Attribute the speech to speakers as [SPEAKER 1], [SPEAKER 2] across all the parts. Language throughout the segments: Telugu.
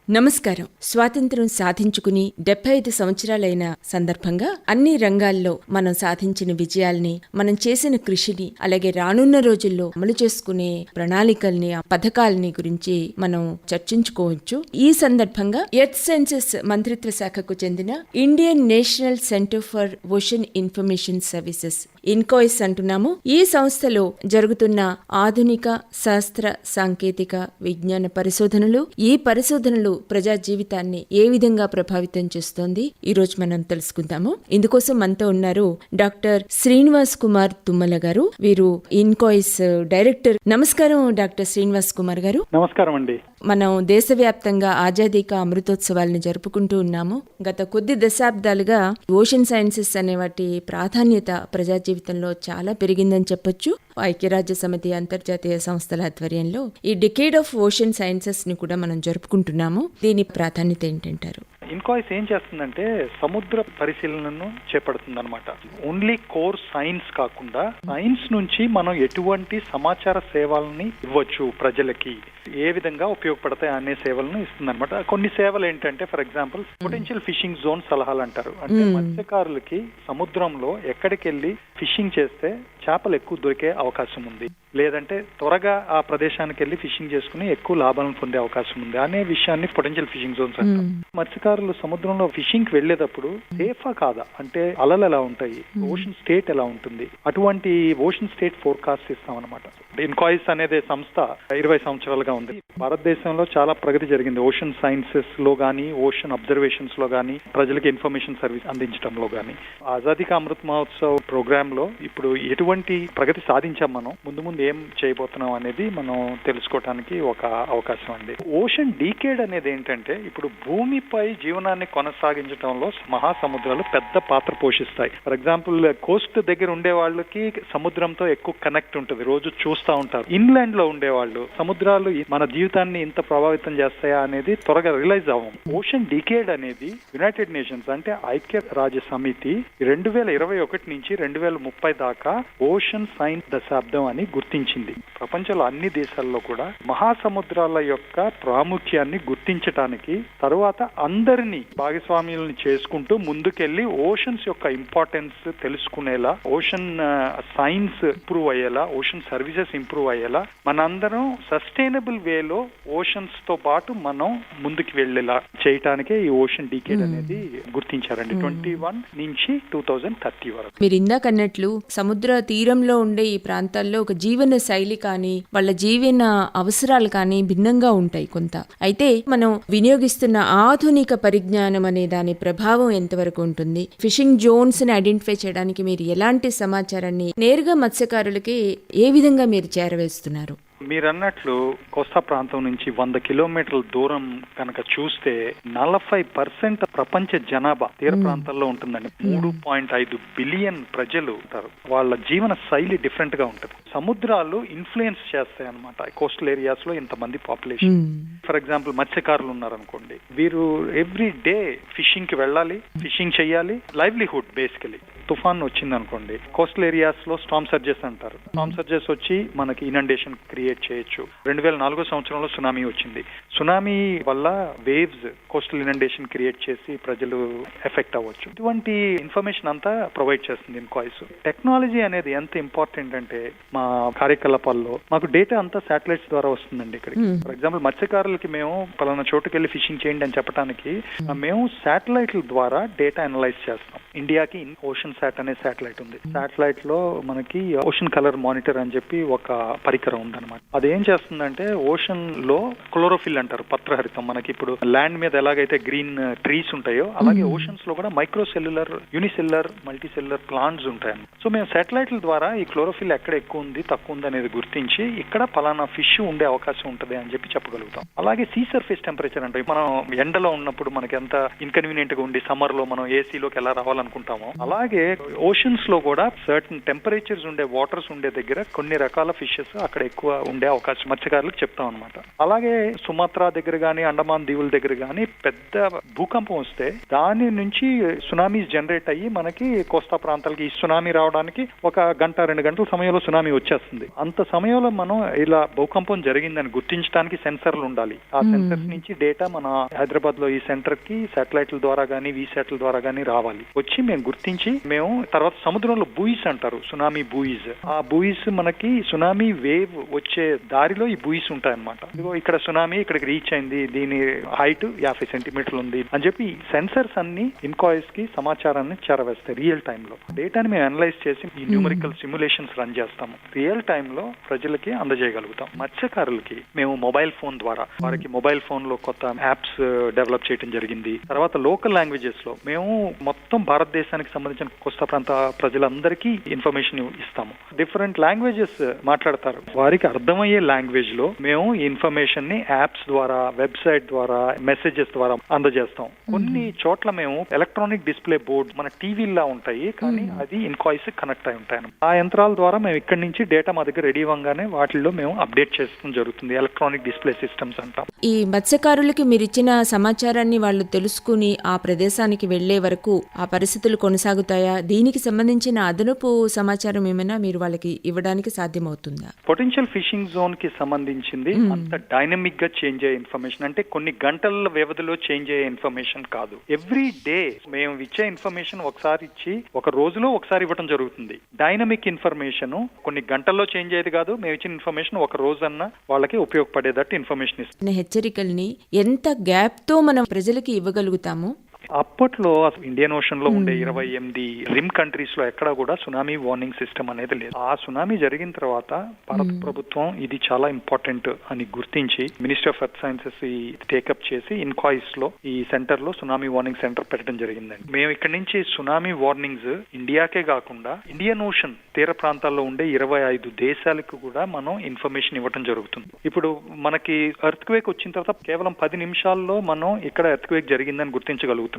[SPEAKER 1] నమస్కారం. స్వాతంత్ర్యం సాధించుకుని 75 సంవత్సరాలైన సందర్భంగా అన్ని రంగాల్లో మనం సాధించిన విజయాల్ని, మనం చేసిన కృషిని, అలాగే రానున్న రోజుల్లో అమలు చేసుకునే ప్రణాళికల్ని, ఆ పథకాలని గురించి మనం చర్చించుకోవచ్చు. ఈ సందర్భంగా ఎర్త్ సైన్సెస్ మంత్రిత్వ శాఖకు చెందిన Indian national centre for ocean information services INCOIS అంటున్నాము. ఈ సంస్థలో జరుగుతున్న ఆధునిక శాస్త్ర సాంకేతిక విజ్ఞాన పరిశోధనలు, ఈ పరిశోధనలు ప్రజా జీవితాన్ని ఏ విధంగా ప్రభావితం చేస్తోంది ఈ రోజు మనం తెలుసుకుందాము. ఇందుకోసం మనతో ఉన్నారు డాక్టర్ శ్రీనివాస్ కుమార్ తుమ్మల గారు. వీరు ఇన్కాయిస్ డైరెక్టర్. నమస్కారం డాక్టర్ శ్రీనివాస్ కుమార్ గారు.
[SPEAKER 2] నమస్కారం అండి.
[SPEAKER 1] మనం దేశవ్యాప్తంగా ఆజాదీ కా అమృతోత్సవాలను జరుపుకుంటూ ఉన్నాము. గత కొద్ది దశాబ్దాలుగా ఓషన్ సైన్సెస్ అనే వాటి ప్రాధాన్యత ప్రజా జీవితంలో చాలా పెరిగిందని చెప్పొచ్చు. ఐక్యరాజ్య సమితి అంతర్జాతీయ సంస్థల ఆధ్వర్యంలో ఈ డికేడ్ ఆఫ్ ఓషన్ సైన్సెస్ ని కూడా మనం జరుపుకుంటున్నాము. దీని ప్రాధాన్యత ఏంటంటారు?
[SPEAKER 2] ఇన్కాయిస్ ఏం చేస్తుందంటే సముద్ర పరిశీలనను చేపడుతుంది అనమాట. ఓన్లీ కోర్ సైన్స్ కాకుండా సైన్స్ నుంచి మనం ఎటువంటి సమాచార సేవల్ని ఇవ్వచ్చు, ప్రజలకి ఏ విధంగా ఉపయోగపడతాయి అనే సేవలను ఇస్తుంది అనమాట. కొన్ని సేవలు ఏంటంటే for example potential fishing zone సలహాలు అంటారు. అంటే మత్స్యకారులకి సముద్రంలో ఎక్కడికి వెళ్ళి ఫిషింగ్ చేస్తే చేపలు ఎక్కువ దొరికే అవకాశం ఉంది, లేదంటే త్వరగా ఆ ప్రదేశానికి వెళ్ళి ఫిషింగ్ చేసుకుని ఎక్కువ లాభాలను పొందే అవకాశం ఉంది అనే విషయాన్ని పొటెన్షియల్ ఫిషింగ్ జోన్స్ అంటారు. మత్స్యకారులు సముద్రంలో ఫిషింగ్ కి వెళ్లేటప్పుడు సేఫా కాదా, అంటే అలలు ఎలా ఉంటాయి, ఓషన్ స్టేట్ ఎలా ఉంటుంది, అటువంటి ఓషన్ స్టేట్ ఫోర్కాస్ట్ ఇస్తాం అనమాట. ఇన్కాయిస్ అనేది సంస్థ 20 సంవత్సరాలుగా ఉంది. భారతదేశంలో చాలా ప్రగతి జరిగింది ఓషన్ సైన్సెస్ లో గానీ, ఓషన్ అబ్జర్వేషన్స్ లో గానీ, ప్రజలకు ఇన్ఫర్మేషన్ సర్వీస్ అందించడంలో గానీ. ఆజాదీ కా అమృత్ మహోత్సవ్ ప్రోగ్రామ్ లో ఇప్పుడు ఎటువంటి ప్రగతి సాధించాం, మనం ముందు ముందు ఏం చేయబోతున్నాం అనేది మనం తెలుసుకోవడానికి ఒక అవకాశం అండి. ఓషన్ డీకేడ్ అనేది ఏంటంటే ఇప్పుడు భూమిపై జీవనాన్ని కొనసాగించడంలో మహాసముద్రాలు పెద్ద పాత్ర పోషిస్తాయి. ఫర్ ఎగ్జాంపుల్ కోస్ట్ దగ్గర ఉండే వాళ్ళకి సముద్రంతో ఎక్కువ కనెక్ట్ ఉంటుంది, రోజు చూస్తూ ఉంటారు. ఇన్లాండ్ లో ఉండే వాళ్ళు సముద్రాలు మన జీవితాన్ని ఇంత ప్రభావితం చేస్తాయా అనేది త్వరగా రియలైజ్ అవ్వం. ఓషన్ డీకేడ్ అనేది యునైటెడ్ నేషన్స్ అంటే ఐక్య రాజ్య సమితి 2021 నుంచి 2030 దాకా ఓషన్ సైన్స్ దశాబ్దం అని గుర్తించింది. ప్రపంచంలో అన్ని దేశాల్లో కూడా మహాసముద్రాల యొక్క ప్రాముఖ్యాన్ని గుర్తించడానికి, తరువాత అందరినీ భాగస్వామ్యులను చేసుకుంటూ ముందుకెళ్లి ఓషన్స్ యొక్క ఇంపార్టెన్స్ తెలుసుకునేలా, ఓషన్ సైన్స్ ఇంప్రూవ్ అయ్యేలా, ఓషన్ సర్వీసెస్ ఇంప్రూవ్ అయ్యేలా మనందరం సస్టైనబుల్ వేలో ఓషన్స్ తో పాటు మనం ముందుకు వెళ్లేలా చేయటానికే ఈ ఓషన్ డీకేడ్ అనేది గుర్తించారండి. 21 నుంచి 2030 వరకు.
[SPEAKER 1] మీరు ఇందాక అన్నట్లు సముద్ర తీరంలో ఉండే ఈ ప్రాంతాల్లో ఒక జీవన శైలి కానీ, వాళ్ళ జీవన అవసరాలు కానీ భిన్నంగా ఉంటాయి కొంత. అయితే మనం వినియోగిస్తున్న ఆధునిక పరిజ్ఞానం అనే దాని ప్రభావం ఎంతవరకు ఉంటుంది? ఫిషింగ్ జోన్స్ ని ఐడెంటిఫై చేయడానికి మీరు ఎలాంటి సమాచారాన్ని నేరుగా మత్స్యకారులకి ఏ విధంగా మీరు చేరవేస్తున్నారు?
[SPEAKER 2] మీరు అన్నట్లు కోస్తా ప్రాంతం నుంచి 100 కిలోమీటర్ల దూరం కనుక చూస్తే 40% ప్రపంచ జనాభా తీర ప్రాంతాల్లో ఉంటుందండి. 3.5 బిలియన్ ప్రజలు ఉంటారు. వాళ్ళ జీవన శైలి డిఫరెంట్ గా ఉంటుంది. సముద్రాలు ఇన్ఫ్లుయెన్స్ చేస్తాయి అనమాట. కోస్టల్ ఏరియాస్ లో ఇంతమంది పాపులేషన్. ఫర్ ఎగ్జాంపుల్ మత్స్యకారులు ఉన్నారనుకోండి, వీరు ఎవ్రీ డే ఫిషింగ్ కి వెళ్ళాలి, ఫిషింగ్ చేయాలి, లైవ్లీహుడ్ బేసికలీ. తుఫాన్ వచ్చింది అనుకోండి, కోస్టల్ ఏరియాస్ లో స్టార్మ్ సర్జెస్ అంటారు. స్టార్మ్ సర్జెస్ వచ్చి మనకి ఇనండేషన్ క్రియేట్ చేయొచ్చు. 2004 సంవత్సరంలో సునామీ వచ్చింది. సునామీ వల్ల వేవ్స్ కోస్టల్ ఇనండేషన్ క్రియేట్ చేసి ప్రజలు ఎఫెక్ట్ అవ్వచ్చు. ఇటువంటి ఇన్ఫర్మేషన్ అంతా ప్రొవైడ్ చేస్తుంది ఇన్కాయిస్. టెక్నాలజీ అనేది ఎంత ఇంపార్టెంట్ అంటే మా కార్యకలాపాల్లో మాకు డేటా అంతా శాటిలైట్స్ ద్వారా వస్తుందండి ఇక్కడికి. ఫర్ ఎగ్జాంపుల్ మత్స్యకారులకి మేము పలానా చోటుకి వెళ్ళి ఫిషింగ్ చేయండి అని చెప్పడానికి మేము శాటిలైట్ల ద్వారా డేటా అనలైజ్ చేస్తాం. ఇండియాకి ఓషన్ శాట్ అనే శాటిలైట్ ఉంది. శాటిలైట్ లో మనకి ఓషన్ కలర్ మానిటర్ అని చెప్పి ఒక పరికరం ఉందన్నమాట. అది ఏం చేస్తుందంటే ఓషన్ లో క్లోరోఫిల్ అంటారు, పత్రహరితం. మనకి ఇప్పుడు ల్యాండ్ మీద ఎలాగైతే గ్రీన్ ట్రీస్ ఉంటాయో అలాగే ఓషన్స్ లో కూడా మైక్రోసెల్యులర్, యూనిసెల్యులర్, మల్టీసెల్యులర్ ప్లాంట్స్ ఉంటాయి. సో మేము శాటిలైట్ల ద్వారా ఈ క్లోరోఫిల్ ఎక్కడ ఎక్కువ ఉంది, తక్కువ ఉంది అనేది గుర్తించి ఇక్కడ పలానా ఫిష్ ఉండే అవకాశం ఉంటుంది అని చెప్పి చెప్పగలుగుతాం. అలాగే సీ సర్ఫేస్ టెంపరేచర్ అంటే మనం ఎండలో ఉన్నప్పుడు మనకి ఎంత ఇన్కన్వీనియంట్ గా ఉండి సమ్మర్ లో మనం ఏసీలోకి ఎలా రావాలనుకుంటామో, అలాగే ఓషన్స్ లో కూడా సర్టన్ టెంపరేచర్స్ ఉండే వాటర్స్ ఉండే దగ్గర కొన్ని రకాల ఫిషెస్ అక్కడ ఎక్కువ ఉండే అవకాశం మత్స్యకారులకు చెప్తాం అనమాట. అలాగే సుమాత్రా దగ్గర గానీ అండమాన్ దీవుల దగ్గర గానీ పెద్ద భూకంపం వస్తే దాని నుంచి సునామీస్ జనరేట్ అయ్యి మనకి కోస్తా ప్రాంతాలకి ఈ సునామీ రావడానికి 1 గంట 2 గంటల సమయంలో సునామీ వచ్చేస్తుంది. అంత సమయంలో మనం ఇలా భూకంపం జరిగిందని గుర్తించడానికి సెన్సర్లు ఉండాలి. ఆ సెన్సర్స్ నుంచి డేటా మన హైదరాబాద్ లో ఈ సెంటర్ కి శాటిలైట్ల ద్వారా గానీ వీసాట్ల ద్వారా గానీ రావాలి. వచ్చి మేము గుర్తించి మేము తర్వాత సముద్రంలో బూయిస్ అంటారు, సునామీ బూయిస్. ఆ బూయిస్ మనకి సునామీ వేవ్ వచ్చే దారిలో ఈ బూయిస్ ఉంటాయన్నమాట. ఇదిగో ఇక్కడ సునామీ ఇక్కడికి రీచ్ అయింది, దీని హైట్ 50 సెంటీమీటర్లు ఉంది అని చెప్పి సెన్సర్స్ అన్ని ఇన్కాయిస్ కి సమాచారాన్ని చేరవేస్తాయి రియల్ టైమ్ లో. డేటాని మేము అనలైజ్ చేసి ఈ న్యూమరికల్ సిమ్యులేషన్స్ రన్ చేస్తాము. రియల్ టైమ్ లో ప్రజలకి అందజేయగలుగుతాం. మత్స్యకారులకి మేము మొబైల్ ఫోన్ ద్వారా వారికి మొబైల్ ఫోన్ లో కొత్త యాప్స్ డెవలప్ చేయడం జరిగింది. తర్వాత లోకల్ లాంగ్వేజెస్ లో మేము మొత్తం భారతదేశానికి సంబంధించిన కోస్తా ప్రాంత ప్రజలందరికీ ఇన్ఫర్మేషన్ ఇస్తాము. డిఫరెంట్ లాంగ్వేజెస్ మాట్లాడతారు, వారికి అర్థమయ్యే లాంగ్వేజ్ లో మేము ఈ ఇన్ఫర్మేషన్ ని యాప్స్ ద్వారా, వెబ్సైట్ ద్వారా, మెసేజెస్ ద్వారా అందజేస్తాం. కొన్ని చోట్ల మేము ఎలక్ట్రానిక్ డిస్ప్లే బోర్డ్ మన టీవీలా ఉంటాయి, కానీ అది ఇన్కాయిస్ కనెక్ట్ అయి ఉంటాయి. ఆ యంత్రాల ద్వారా మేము ఇక్కడి నుంచి డేటా మా దగ్గర రెడీ అవ్వగానే వాటిల్లో మేము అప్డేట్ చేస్తూ జరుగుతుంది. ఎలక్ట్రానిక్ డిస్ప్లే సిస్టమ్స్ అంటాం.
[SPEAKER 1] ఈ మత్స్యకారులకి మీరిచ్చిన సమాచారాన్ని వాళ్ళు తెలుసుకుని ఆ ప్రదేశానికి వెళ్లే వరకు ఆ పరిస్థితులు కొనసాగుతాయా? దీనికి సంబంధించిన అదనపు సమాచారం ఏమైనా మీరు వాళ్ళకి ఇవ్వడానికి సాధ్యమవుతుందా?
[SPEAKER 2] పొటెన్షియల్ ఫిషింగ్ జోన్ కి సంబంధించింది అంత డైనమిక్ గా చేంజ్ అయ్యే ఇన్ఫర్మేషన్, అంటే కొన్ని గంటల వ్యవధిలో చేంజ్ అయ్యే ఇన్ఫర్మేషన్ కాదు. ఎవ్రీ డే మేము ఇచ్చే ఇన్ఫర్మేషన్ ఒకసారి ఇచ్చి ఒక రోజులో ఒకసారి ఇవ్వడం జరుగుతుంది. డైనమిక్ ఇన్ఫర్మేషన్ కొన్ని గంటల్లో చేంజ్ అయ్యేది కాదు. మేము ఇచ్చిన ఇన్ఫర్మేషన్ ఒక రోజన్నా వాళ్ళకి ఉపయోగపడేటట్టు ఇన్ఫర్మేషన్ ఇస్తాం.
[SPEAKER 1] హెచ్చరికల్ని ఎంత గ్యాప్ తో మనం ప్రజలకి ఇవ్వగలుగుతాము?
[SPEAKER 2] అప్పట్లో ఇండియన్ ఓషన్ లో ఉండే 28 రిమ్ కంట్రీస్ లో ఎక్కడ కూడా సునామీ వార్నింగ్ సిస్టమ్ అనేది లేదు. ఆ సునామీ జరిగిన తర్వాత భారత ప్రభుత్వం ఇది చాలా ఇంపార్టెంట్ అని గుర్తించి ministry of earth sciences take up చేసి ఇన్కాయిస్ లో ఈ సెంటర్ లో సునామీ వార్నింగ్ సెంటర్ పెట్టడం జరిగిందండి. మేము ఇక్కడ నుంచి సునామీ వార్నింగ్స్ ఇండియాకే కాకుండా ఇండియన్ ఓషన్ తీర ప్రాంతాల్లో ఉండే 25 దేశాలకు కూడా మనం ఇన్ఫర్మేషన్ ఇవ్వడం జరుగుతుంది. ఇప్పుడు మనకి ఎర్త్ క్వేక్ వచ్చిన తర్వాత కేవలం 10 నిమిషాల్లో మనం ఇక్కడ ఎర్త్ క్వేక్ జరిగిందని గుర్తించగలుగుతున్నాం.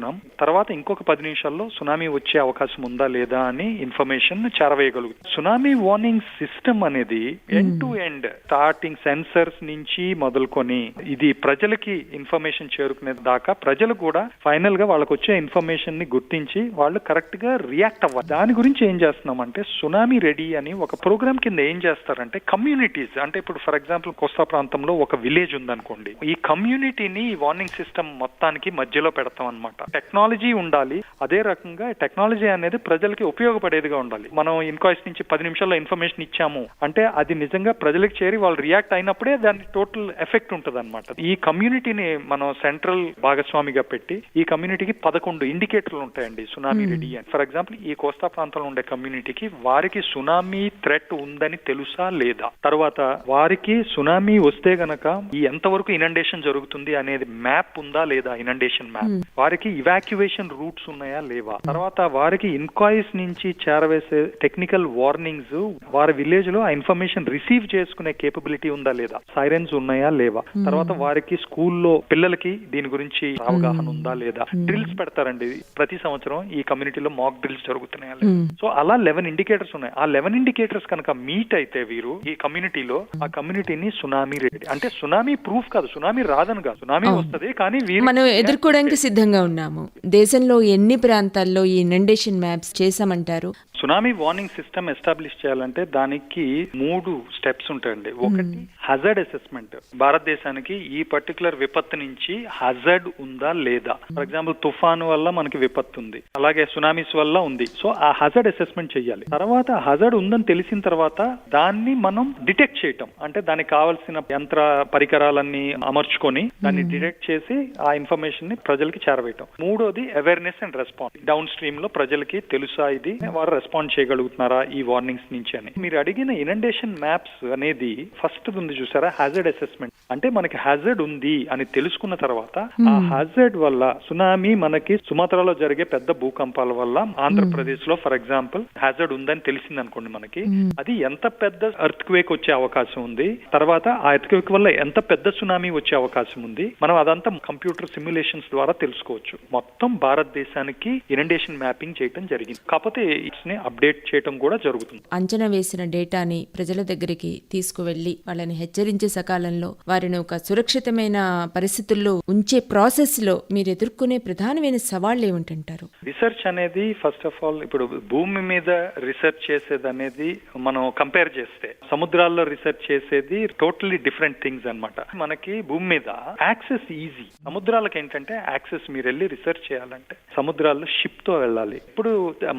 [SPEAKER 2] తర్వాత ఇంకొక 10 నిమిషాల్లో సునామీ వచ్చే అవకాశం ఉందా లేదా అని ఇన్ఫర్మేషన్ చేరవేయగలుగుతాం. సునామీ వార్నింగ్ సిస్టమ్ అనేది end to end starting sensors నుంచి మొదలుకొని ఇది ప్రజలకి ఇన్ఫర్మేషన్ చేరుకునే దాకా ప్రజలు కూడా ఫైనల్ గా వాళ్ళకి వచ్చే ఇన్ఫర్మేషన్ ని గుర్తించి వాళ్ళు కరెక్ట్ గా రియాక్ట్ అవ్వాలి. దాని గురించి ఏం చేస్తున్నామంటే సునామీ రెడీ అని ఒక ప్రోగ్రామ్ కింద ఏం చేస్తారంటే కమ్యూనిటీస్, అంటే ఇప్పుడు ఫర్ ఎగ్జాంపుల్ కోస్తా ప్రాంతంలో ఒక విలేజ్ ఉందనుకోండి, ఈ కమ్యూనిటీని ఈ వార్నింగ్ సిస్టమ్ మొత్తానికి మధ్యలో పెడతాం అన్నమాట. టెక్నాలజీ ఉండాలి, అదే రకంగా టెక్నాలజీ అనేది ప్రజలకి ఉపయోగపడేదిగా ఉండాలి. మనం ఇన్కాయిస్ నుంచి 10 నిమిషాల్లో ఇన్ఫర్మేషన్ ఇచ్చాము అంటే అది నిజంగా ప్రజలకు చేరి వాళ్ళు రియాక్ట్ అయినప్పుడే దాని టోటల్ ఎఫెక్ట్ ఉంటుంది అనమాట. ఈ కమ్యూనిటీని మనం సెంట్రల్ భాగస్వామిగా పెట్టి ఈ కమ్యూనిటీకి 11 ఇండికేటర్లు ఉంటాయండి సునామీ రెడీ అని. ఫర్ ఎగ్జాంపుల్ ఈ కోస్తా ప్రాంతంలో ఉండే కమ్యూనిటీకి వారికి సునామీ థ్రెట్ ఉందని తెలుసా లేదా, తర్వాత వారికి సునామీ వస్తే గనక ఈ ఎంతవరకు ఇనండేషన్ జరుగుతుంది అనేది మ్యాప్ ఉందా లేదా, ఇనండేషన్ మ్యాప్, వారికి ఇవాక్యువేషన్ రూట్స్ ఉన్నాయా లేవా, తర్వాత వారికి ఇన్కాయిస్ నుంచి చేరవేసే టెక్నికల్ వార్నింగ్స్ వారి విలేజ్ లో ఆ ఇన్ఫర్మేషన్ రిసీవ్ చేసుకునే కేపబిలిటీ ఉందా లేదా, సైరన్స్ ఉన్నాయా లేవా, తర్వాత వారికి స్కూల్లో పిల్లలకి దీని గురించి అవగాహన ఉందా లేదా. డ్రిల్స్ పెడతారండి ప్రతి సంవత్సరం ఈ కమ్యూనిటీలో మాక్ డ్రిల్స్ జరుగుతున్నాయా లేదా. సో అలా 11 ఇండికేటర్స్ ఉన్నాయి. ఆ 11 ఇండికేటర్స్ కనుక మీట్ అయితే వీరు ఈ కమ్యూనిటీలో ఆ కమ్యూనిటీని సునామీ రెడీ, అంటే సునామీ ప్రూఫ్ కాదు, సునామీ రాదని కాదు, సునామీ వస్తుంది కానీ
[SPEAKER 1] మనం ఎదుర్కోవడానికి సిద్ధంగా ఉన్నాము. దేశంలో ఎన్ని ప్రాంతాల్లో ఈ ఇనండేషన్ మ్యాప్స్ చేశామంటారు?
[SPEAKER 2] సునామీ వార్నింగ్ సిస్టమ్ ఎస్టాబ్లిష్ చేయాలంటే దానికి 3 స్టెప్స్ ఉంటాయండి. ఒకటి హజర్డ్ అసెస్మెంట్, భారతదేశానికి ఈ పర్టికులర్ విపత్తు నుంచి హజర్డ్ ఉందా లేదా. ఫర్ ఎగ్జాంపుల్ తుఫాను వల్ల మనకి విపత్తు ఉంది, అలాగే సునామీస్ వల్ల ఉంది. సో ఆ హజర్డ్ అసెస్మెంట్ చేయాలి. తర్వాత హజర్డ్ ఉందని తెలిసిన తర్వాత దాన్ని మనం డిటెక్ట్ చేయటం, అంటే దానికి కావాల్సిన యంత్ర పరికరాలన్నీ అమర్చుకొని దాన్ని డిటెక్ట్ చేసి ఆ ఇన్ఫర్మేషన్ ని ప్రజలకి చేరవేయటం. మూడోది awareness and response. Down stream లో ప్రజలకి తెలుసా ఇది, వారు రెస్పాన్స్ చేయగలుగుతున్నారా ఈ వార్నింగ్స్ నుంచి అని. మీరు అడిగిన ఇనండేషన్ మ్యాప్స్ అనేది ఫస్ట్ ఉంది చూసారా, హ్యాజర్డ్ అసెస్మెంట్ అంటే మనకి హ్యాజర్డ్ ఉంది అని తెలుసుకున్న తర్వాత ఆ హ్యాజర్డ్ వల్ల సునామీ మనకి సుమాత్రాలో జరిగే పెద్ద భూకంపాల వల్ల ఆంధ్రప్రదేశ్ లో ఫర్ ఎగ్జాంపుల్ హ్యాజర్డ్ ఉందని తెలిసింది అనుకోండి మనకి, అది ఎంత పెద్ద ఎర్త్ క్వేక్ వచ్చే అవకాశం ఉంది, తర్వాత ఆ ఎర్త్ క్వేక్ వల్ల ఎంత పెద్ద సునామీ వచ్చే అవకాశం ఉంది, మనం అదంతా కంప్యూటర్ సిమ్యులేషన్స్ ద్వారా తెలుసుకోవచ్చు. మొత్తం భారతదేశానికి ఇనండేషన్ మ్యాపింగ్ చేయడం జరిగింది. కాకపోతే ఇట్స్ని అప్డేట్ చేయడం కూడా జరుగుతుంది.
[SPEAKER 1] అంచనా వేసిన డేటాని ప్రజల దగ్గరికి తీసుకువెళ్లి వాళ్ళని హెచ్చరించే సకాలంలో వారిని ఒక సురక్షితమైన పరిస్థితుల్లో ఉంచే ప్రాసెస్ లో మీరు ఎదుర్కొనే ప్రధానమైన సవాళ్లు ఏమిటంటారు?
[SPEAKER 2] రీసెర్చ్ అనేది ఫస్ట్ ఆఫ్ ఆల్ ఇప్పుడు భూమి మీద రీసెర్చ్ చేసేది అనేది మనం కంపేర్ చేస్తే సముద్రాల్లో రీసెర్చ్ చేసేది టోటలీ డిఫరెంట్ థింగ్స్ అన్నమాట. మనకి భూమి మీద యాక్సెస్ ఈజీ, సముద్రాలకు ఏంటంటే యాక్సెస్ మీరు వెళ్ళి రీసెర్చ్ చేయాలంటే సముద్రాల్లో షిప్ తో వెళ్ళాలి. ఇప్పుడు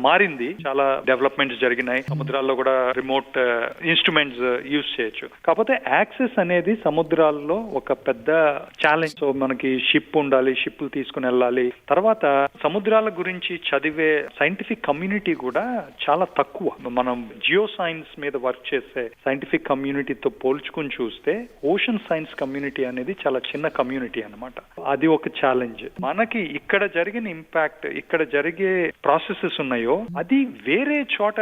[SPEAKER 2] మారింది, చాలా డెవలప్మెంట్స్ జరిగినాయి, సముద్రాల్లో కూడా రిమోట్ ఇన్స్ట్రుమెంట్స్ యూజ్ చేయొచ్చు. కాకపోతే యాక్సెస్ అనేది సముద్రాల్లో ఒక పెద్ద ఛాలెంజ్. సో మనకి షిప్ ఉండాలి, షిప్లు తీసుకుని వెళ్ళాలి. తర్వాత సముద్రాల గురించి చదివే సైంటిఫిక్ కమ్యూనిటీ కూడా చాలా తక్కువ. మనం జియో సైన్స్ మీద వర్క్ చేసే సైంటిఫిక్ కమ్యూనిటీతో పోల్చుకుని చూస్తే ఓషన్ సైన్స్ కమ్యూనిటీ అనేది చాలా చిన్న కమ్యూనిటీ అన్నమాట. అది ఒక ఛాలెంజ్. మనకి ఇక్కడ జరిగిన ఇంపాక్ట్, ఇక్కడ జరిగే ప్రాసెసెస్ ఉన్నాయో అది వేరే చోట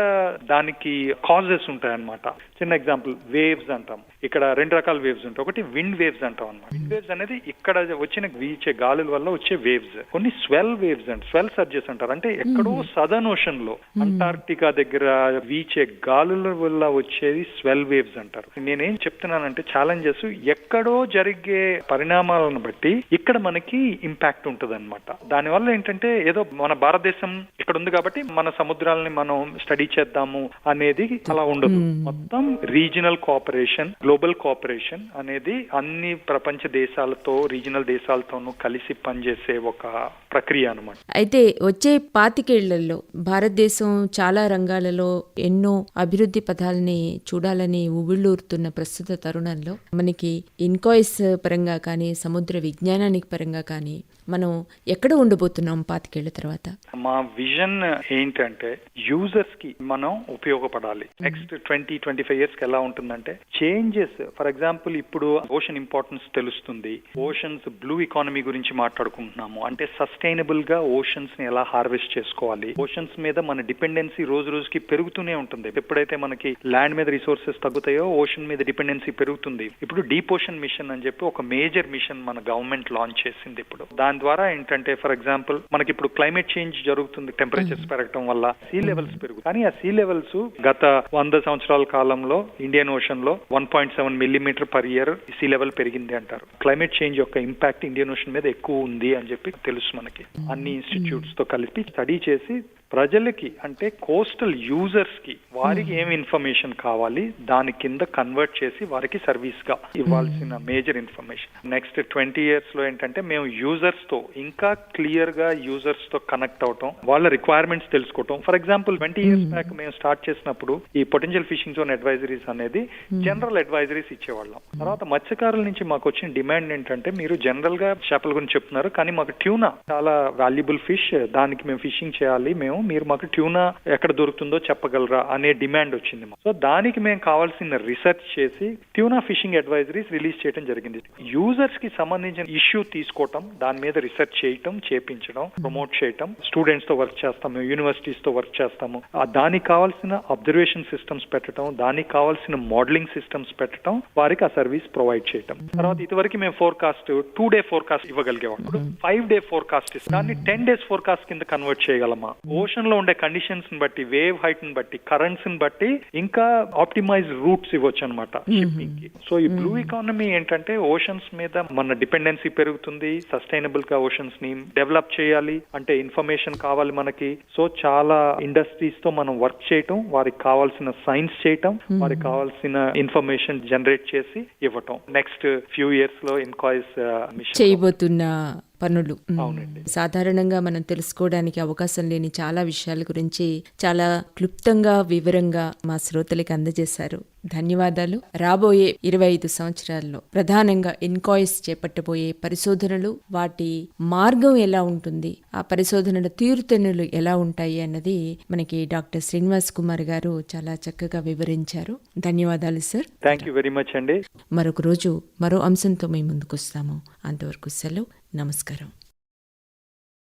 [SPEAKER 2] దానికి కాజెస్ ఉంటాయి అన్నమాట. చిన్న ఎగ్జాంపుల్, వేవ్స్ అంటాం. ఇక్కడ రెండు రకాల వేవ్స్ ఉంటాయి. ఒకటి విండ్ వేవ్స్ అంటాం అన్నమాట. విండ్ వేవ్స్ అనేది ఇక్కడ వచ్చిన వీచే గాలుల వల్ల వచ్చే వేవ్స్. కొన్ని స్వెల్ వేవ్స్ అంటారు, స్వెల్ సర్జెస్ అంటారు. అంటే ఎక్కడో సదర్న్ ఓషన్ లో అంటార్క్టికా దగ్గర వీచే గాలుల వల్ల వచ్చేది స్వెల్ వేవ్స్ అంటారు. నేనేం చెప్తున్నానంటే ఛాలెంజెస్ ఎక్కడో జరిగే పరిణామాలను బట్టి ఇక్కడ మనకి ఇంపాక్ట్ ఉంటుంది అనమాట. దానివల్ల ఏంటంటే ఏదో మన భారతదేశం ఇక్కడ ఉంది కాబట్టి మన సముద్రాలని మనం స్టడీ చేద్దాము అనేది అలా ఉండదు. మొత్తం రీజనల్ కోఆపరేషన్, గ్లోబల్ కోఆపరేషన్ అనేది అన్ని ప్రపంచ దేశాలతో, రీజనల్ దేశాలతోనూ కలిసి పనిచేసే ఒక ప్రక్రియ అనమాట.
[SPEAKER 1] అయితే వచ్చే 25 ఏళ్లలో భారతదేశం చాలా రంగాలలో ఎన్నో అభివృద్ధి పథాలని చూడాలని ఉవ్విళ్ళూరుతున్న ప్రస్తుత తరుణంలో మనకి ఇన్కాయిస్ పరంగా కానీ, సముద్ర విజ్ఞానానికి పరంగా కానీ మనం ఎక్కడ ఉండబోతున్నాం 25 ఏళ్ల తర్వాత?
[SPEAKER 2] మా విజన్ ఏంటంటే యూజర్స్ కి మనం ఉపయోగపడాలి. నెక్స్ట్ 20-25 ఇయర్స్ కి ఎలా ఉంటుందంటే చేంజెస్. ఫర్ ఎగ్జాంపుల్ ఇప్పుడు ఓషన్ ఇంపార్టెన్స్ తెలుస్తుంది, ఓషన్స్ బ్లూ ఎకానమీ గురించి మాట్లాడుకుంటున్నాము. అంటే సస్టైనబుల్ గా ఓషన్స్ ని ఎలా హార్వెస్ట్ చేసుకోవాలి. ఓషన్స్ మీద మన డిపెండెన్సీ రోజు రోజుకి పెరుగుతూనే ఉంటుంది. ఎప్పుడైతే మనకి ల్యాండ్ మీద రిసోర్సెస్ తగ్గుతాయో ఓషన్ మీద డిపెండెన్సీ పెరుగుతుంది. ఇప్పుడు డీప్ ఓషన్ మిషన్ అని చెప్పి ఒక మేజర్ మిషన్ మన గవర్నమెంట్ లాంచ్ చేసింది. ఇప్పుడు దాని ద్వారా ఏంటంటే ఫర్ ఎగ్జాంపుల్ మనకి ఇప్పుడు క్లైమేట్ చేంజ్ జరుగుతుంది, టెంపరేచర్స్ పెరగడం వల్ల సీ లెవెల్స్ పెరుగుతాయి. కానీ ఆ సీ లెవెల్స్ గత 100 సంవత్సరాల కాలంలో ఇండియన్ ఓషన్ లో 1.7 millimetre per year sea level పెరిగింది అంటారు. క్లైమేట్ చేంజ్ యొక్క ఇంపాక్ట్ ఇండియన్ ఓషన్ మీద ఎక్కువ ఉంది అని చెప్పి తెలుసు మనకి. అన్ని ఇన్స్టిట్యూట్స్ తో కలిపి స్టడీ చేసి ప్రజలకి అంటే కోస్టల్ యూజర్స్ కి వారికి ఏమి ఇన్ఫర్మేషన్ కావాలి దాని కింద కన్వర్ట్ చేసి వారికి సర్వీస్ గా ఇవ్వాల్సిన మేజర్ ఇన్ఫర్మేషన్. నెక్స్ట్ 20 ఇయర్స్ లో ఏంటంటే మేము యూజర్స్ తో ఇంకా క్లియర్ గా యూజర్స్ తో కనెక్ట్ అవటం, వాళ్ళ రిక్వైర్మెంట్స్ తెలుసుకోవటం. ఫర్ ఎగ్జాంపుల్ 20 ఇయర్స్ బ్యాక్ మేము స్టార్ట్ చేసినప్పుడు ఈ పొటెన్షియల్ ఫిషింగ్ జోన్ అడ్వైజరీస్ అనేది జనరల్ అడ్వైజరీస్ ఇచ్చేవాళ్ళం. తర్వాత మత్స్యకారుల నుంచి మాకు వచ్చిన డిమాండ్ ఏంటంటే మీరు జనరల్ గా చేపల గురించి చెప్తున్నారు కానీ మాకు ట్యూనా చాలా వాల్యుబుల్ ఫిష్, దానికి మేము ఫిషింగ్ చేయాలి, మీరు మాకు ట్యూనా ఎక్కడ దొరుకుతుందో చెప్పగలరా అనే డిమాండ్ వచ్చింది. సో దానికి మేము కావాల్సిన రీసెర్చ్ చేసి ట్యూనా ఫిషింగ్ అడ్వైజరీస్ రిలీజ్ చేయడం జరిగింది. యూజర్స్ కి సంబంధించిన ఇష్యూ తీసుకోవటం, దాని మీద రీసెర్చ్ చేయటం, చేపించడం, ప్రమోట్ చేయటం, స్టూడెంట్స్ తో వర్క్ చేస్తాము, యూనివర్సిటీస్ తో వర్క్ చేస్తాము. దానికి కావాల్సిన అబ్జర్వేషన్ సిస్టమ్స్ పెట్టడం, దానికి కావాల్సిన మోడలింగ్ సిస్టమ్స్ పెట్టడం, వారికి ఆ సర్వీస్ ప్రొవైడ్ చేయటం. తర్వాత ఇదివరకు మేము ఫోర్కాస్ట్ 2 డే ఫోర్కాస్ట్ ఇవ్వగలిగేవాళ్ళం. ఇప్పుడు 5 డే ఫోర్కాస్ట్ దాన్ని 10 డేస్ ఫోర్కాస్ట్ కింద కన్వర్ట్ చేయగలమా? ఓషన్ లో ఉండే కండిషన్స్ ని బట్టి, వేవ్ హైట్ ని బట్టి, కరెంట్స్ ని బట్టి ఇంకా ఆప్టిమైజ్ రూట్స్ ఇవ్వచ్చు అనమాట షిప్పింగ్ కి. సో ఈ బ్లూ ఎకానమీ ఏంటంటే ఓషన్స్ మీద మన డిపెండెన్సీ పెరుగుతుంది, సస్టైనబుల్ గా ఓషన్స్ ని డెవలప్ చేయాలి అంటే ఇన్ఫర్మేషన్ కావాలి మనకి. సో చాలా ఇండస్ట్రీస్ తో మనం వర్క్ చేయటం, వారికి కావాల్సిన సైన్స్ చేయటం, వారికి కావాల్సిన ఇన్ఫర్మేషన్ జనరేట్ చేసి ఇవ్వటం. నెక్స్ట్ ఫ్యూ ఇయర్స్ లో ఇన్కాయిస్ మిషన్
[SPEAKER 1] చేయబోతున్న పనులు.
[SPEAKER 2] అవునండి.
[SPEAKER 1] సాధారణంగా మనం తెలుసుకోవడానికి అవకాశం లేని చాలా విషయాల గురించి చాలా క్లుప్తంగా వివరంగా మా శ్రోతలకి అందజేశారు. ధన్యవాదాలు. రాబోయే 25 సంవత్సరాల్లో ప్రధానంగా ఇన్కాయిస్ చేపట్టబోయే పరిశోధనలు, వాటి మార్గం ఎలా ఉంటుంది, ఆ పరిశోధనల తీరుతెన్నులు ఎలా ఉంటాయి అన్నది మనకి డాక్టర్ శ్రీనివాస్ కుమార్ గారు చాలా చక్కగా వివరించారు. ధన్యవాదాలు sir.
[SPEAKER 2] Thank you very much అండి.
[SPEAKER 1] మరొక రోజు మరో అంశంతో మేము ముందుకు వస్తాము. అంతవరకు సెలవు. నమస్కారం.